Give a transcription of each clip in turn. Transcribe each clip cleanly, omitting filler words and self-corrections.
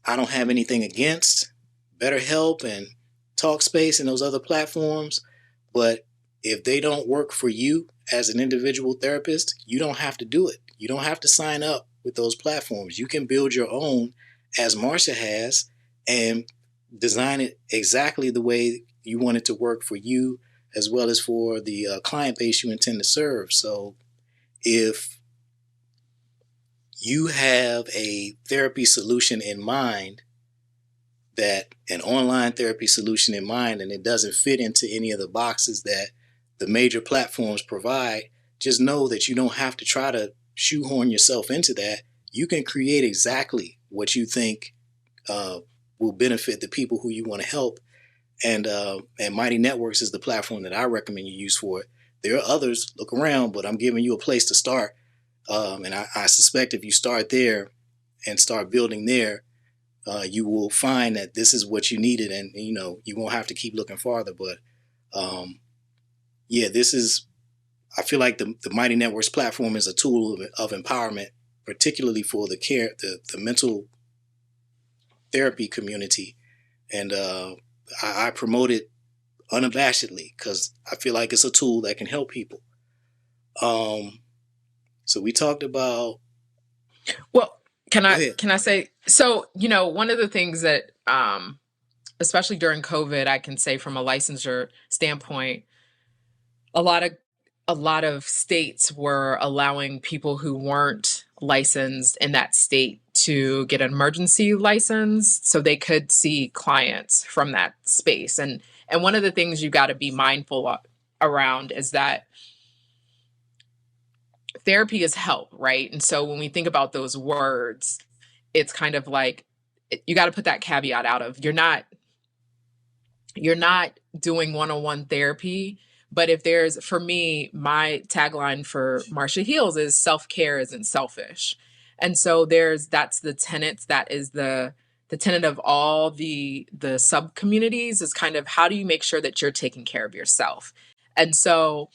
I don't have anything against BetterHelp and Talkspace and those other platforms, but if they don't work for you as an individual therapist, you don't have to do it. You don't have to sign up with those platforms. You can build your own, as Marsha has, and design it exactly the way you want it to work for you as well as for the client base you intend to serve. So if you have a therapy solution in mind, that an online therapy solution in mind, and it doesn't fit into any of the boxes that the major platforms provide, just know that you don't have to try to shoehorn yourself into that. You can create exactly what you think will benefit the people who you want to help. And Mighty Networks is the platform that I recommend you use for it. There are others, look around, but I'm giving you a place to start. And I suspect if you start there and start building there, you will find that this is what you needed, and you won't have to keep looking farther. But yeah, this is. I feel like the Mighty Networks platform is a tool of empowerment, particularly for the mental therapy community, and I promote it unabashedly because I feel like it's a tool that can help people. So we talked about. Well, can I say, so, one of the things that, especially during COVID, I can say from a licensure standpoint, a lot of states were allowing people who weren't licensed in that state to get an emergency license so they could see clients from that space. And one of the things you got to be mindful around is that therapy is help, right? And so when we think about those words, it's kind of like you got to put that caveat out of you're not doing one-on-one therapy. But if there's, for me, my tagline for Marsha Heals is self-care isn't selfish. And so that's the tenet, that is the tenet of all the sub communities, is kind of how do you make sure that you're taking care of yourself? And so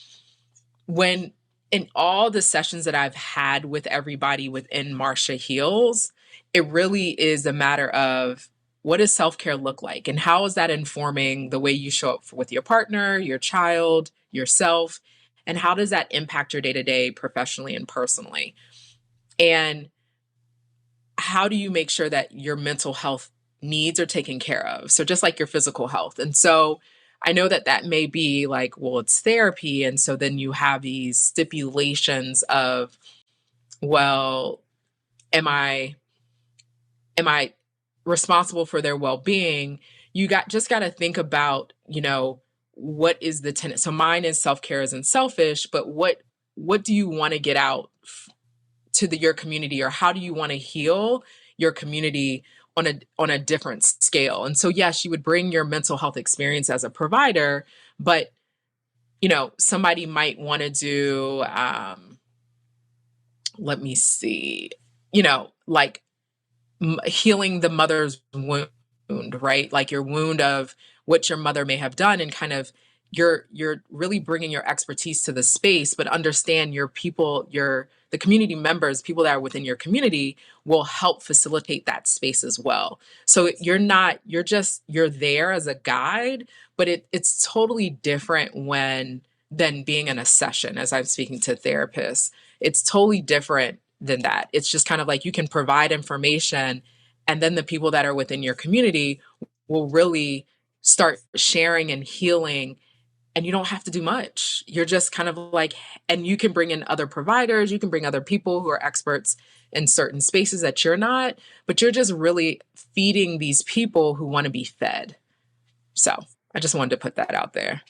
when in all the sessions that I've had with everybody within Marsha Heals, it really is a matter of what does self-care look like? And how is that informing the way you show up with your partner, your child, yourself? And how does that impact your day-to-day professionally and personally? And how do you make sure that your mental health needs are taken care of? So just like your physical health. And so I know that may be like, well, it's therapy. And so then you have these stipulations of, well, am I responsible for their well-being? You got to think about, what is the tenet? So mine is self-care isn't selfish, but what do you want to get out to your community, or how do you want to heal your community on a different scale? And so, yes, you would bring your mental health experience as a provider, but somebody might want to do, let me see, like healing the mother's wound, right? Like your wound of what your mother may have done, and kind of you're really bringing your expertise to the space, but understand your people, the community members, people that are within your community will help facilitate that space as well. So you're there as a guide, but it's totally different than being in a session. As I'm speaking to therapists, it's totally different than that. It's just kind of like you can provide information, and then the people that are within your community will really start sharing and healing, and you don't have to do much. You're just kind of like, and you can bring in other providers, you can bring other people who are experts in certain spaces that you're not, but you're just really feeding these people who want to be fed. So I just wanted to put that out there.